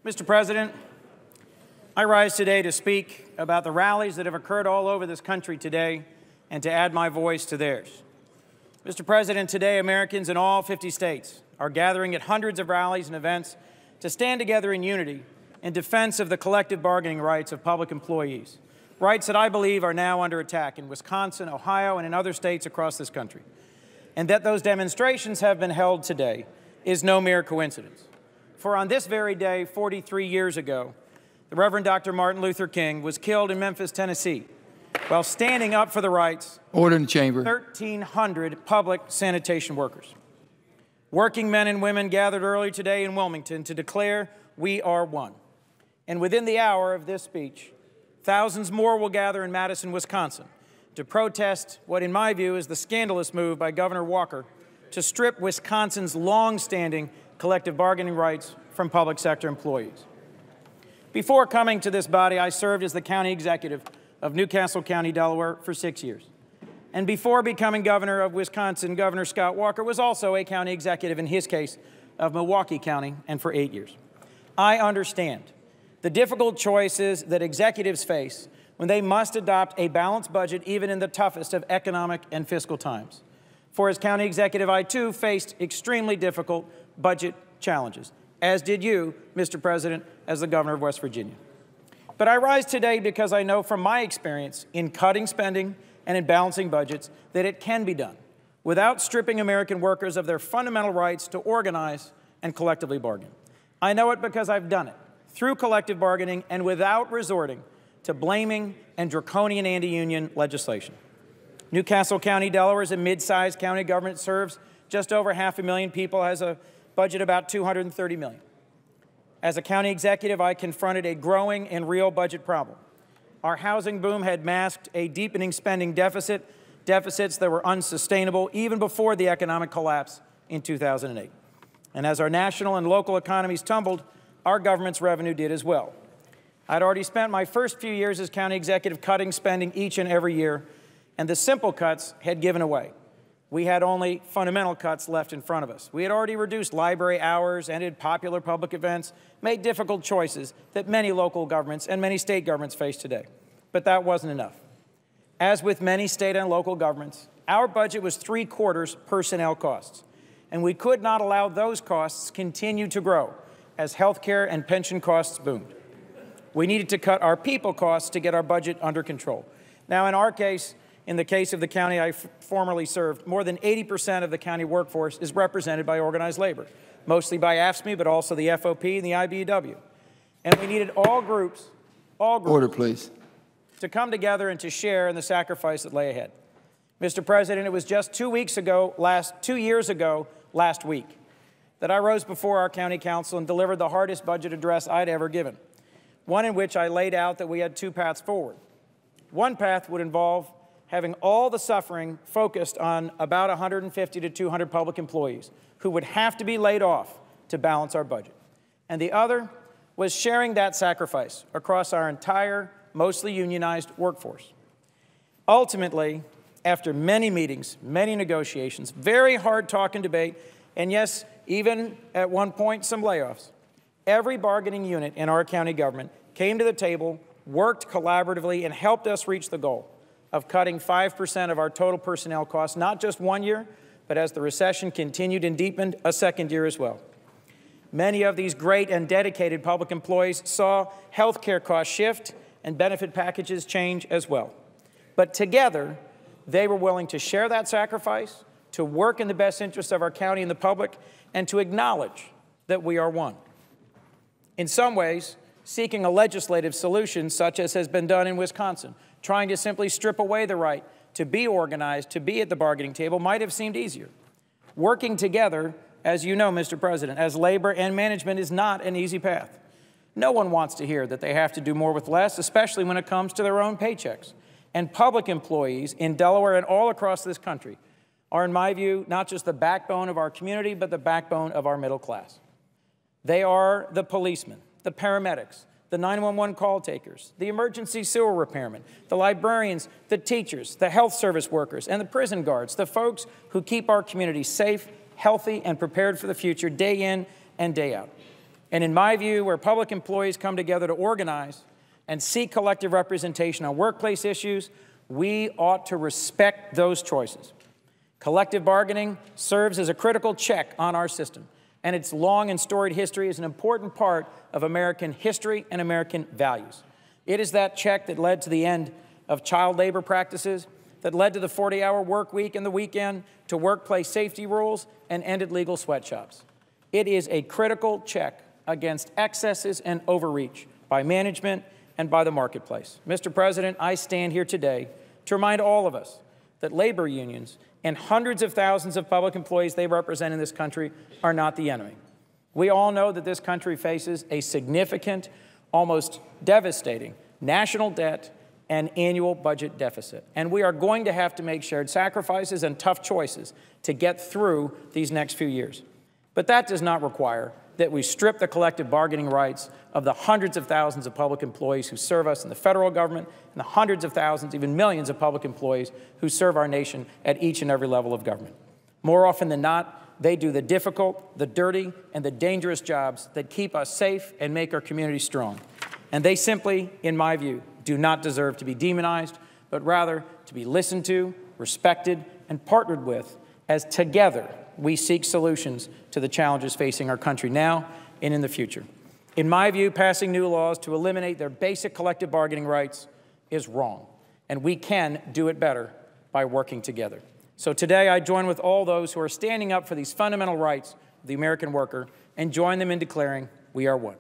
Mr. President, I rise today to speak about the rallies that have occurred all over this country today and to add my voice to theirs. Mr. President, today Americans in all 50 states are gathering at hundreds of rallies and events to stand together in unity in defense of the collective bargaining rights of public employees, rights that I believe are now under attack in Wisconsin, Ohio, and in other states across this country. And that those demonstrations have been held today is no mere coincidence. For on this very day, 43 years ago, the Reverend Dr. Martin Luther King was killed in Memphis, Tennessee, while standing up for the rights Order in the chamber. 1,300 public sanitation workers. Working men and women gathered early today in Wilmington to declare we are one. And within the hour of this speech, thousands more will gather in Madison, Wisconsin, to protest what, in my view, is the scandalous move by Governor Walker to strip Wisconsin's long-standing collective bargaining rights from public sector employees. Before coming to this body, I served as the county executive of Newcastle County, Delaware, for 6 years. And before becoming governor of Wisconsin, Governor Scott Walker was also a county executive, in his case, of Milwaukee County, and for 8 years. I understand the difficult choices that executives face when they must adopt a balanced budget, even in the toughest of economic and fiscal times. For as county executive, I too faced extremely difficult budget challenges, as did you, Mr. President, as the governor of West Virginia. But I rise today because I know from my experience in cutting spending and in balancing budgets that it can be done without stripping American workers of their fundamental rights to organize and collectively bargain. I know it because I've done it through collective bargaining and without resorting to blaming and draconian anti-union legislation. Newcastle County, Delaware is a mid-sized county government. It serves just over 500,000 people, has a budget about $230 million. As a county executive, I confronted a growing and real budget problem. Our housing boom had masked a deepening spending deficits that were unsustainable even before the economic collapse in 2008. And as our national and local economies tumbled, our government's revenue did as well. I'd already spent my first few years as county executive cutting spending each and every year, and the simple cuts had given away. We had only fundamental cuts left in front of us. We had already reduced library hours, ended popular public events, made difficult choices that many local governments and many state governments face today. But that wasn't enough. As with many state and local governments, our budget was 3/4 personnel costs, and we could not allow those costs continue to grow as health care and pension costs boomed. We needed to cut our people costs to get our budget under control. Now, in our case, in the case of the county I formerly served, more than 80% of the county workforce is represented by organized labor, mostly by AFSCME, but also the FOP and the IBEW. And we needed all groups, Order, please, to come together and to share in the sacrifice that lay ahead. Mr. President, it was just 2 years ago last week that I rose before our county council and delivered the hardest budget address I'd ever given, one in which I laid out that we had two paths forward. One path would involve having all the suffering focused on about 150 to 200 public employees who would have to be laid off to balance our budget. And the other was sharing that sacrifice across our entire, mostly unionized workforce. Ultimately, after many meetings, many negotiations, very hard talk and debate, and yes, even at one point some layoffs, every bargaining unit in our county government came to the table, worked collaboratively, and helped us reach the goal of cutting 5% of our total personnel costs, not just 1 year, but as the recession continued and deepened, a second year as well. Many of these great and dedicated public employees saw health care costs shift and benefit packages change as well. But together, they were willing to share that sacrifice, to work in the best interests of our county and the public, and to acknowledge that we are one. In some ways, seeking a legislative solution, such as has been done in Wisconsin, trying to simply strip away the right to be organized, to be at the bargaining table, might have seemed easier. Working together, as you know, Mr. President, as labor and management is not an easy path. No one wants to hear that they have to do more with less, especially when it comes to their own paychecks. And public employees in Delaware and all across this country are, in my view, not just the backbone of our community, but the backbone of our middle class. They are the policemen, the paramedics, the 911 call takers, the emergency sewer repairmen, the librarians, the teachers, the health service workers, and the prison guards, the folks who keep our community safe, healthy, and prepared for the future day in and day out. And in my view, where public employees come together to organize and seek collective representation on workplace issues, we ought to respect those choices. Collective bargaining serves as a critical check on our system, and its long and storied history is an important part of American history and American values. It is that check that led to the end of child labor practices, that led to the 40-hour work week and the weekend, to workplace safety rules, and ended legal sweatshops. It is a critical check against excesses and overreach by management and by the marketplace. Mr. President, I stand here today to remind all of us that labor unions and hundreds of thousands of public employees they represent in this country are not the enemy. We all know that this country faces a significant, almost devastating national debt and annual budget deficit. And we are going to have to make shared sacrifices and tough choices to get through these next few years. But that does not require that we strip the collective bargaining rights of the hundreds of thousands of public employees who serve us in the federal government and the hundreds of thousands, even millions of public employees who serve our nation at each and every level of government. More often than not, they do the difficult, the dirty, and the dangerous jobs that keep us safe and make our community strong. And they simply, in my view, do not deserve to be demonized, but rather to be listened to, respected, and partnered with as together we seek solutions to the challenges facing our country now and in the future. In my view, passing new laws to eliminate their basic collective bargaining rights is wrong, and we can do it better by working together. So today I join with all those who are standing up for these fundamental rights of the American worker and join them in declaring we are one.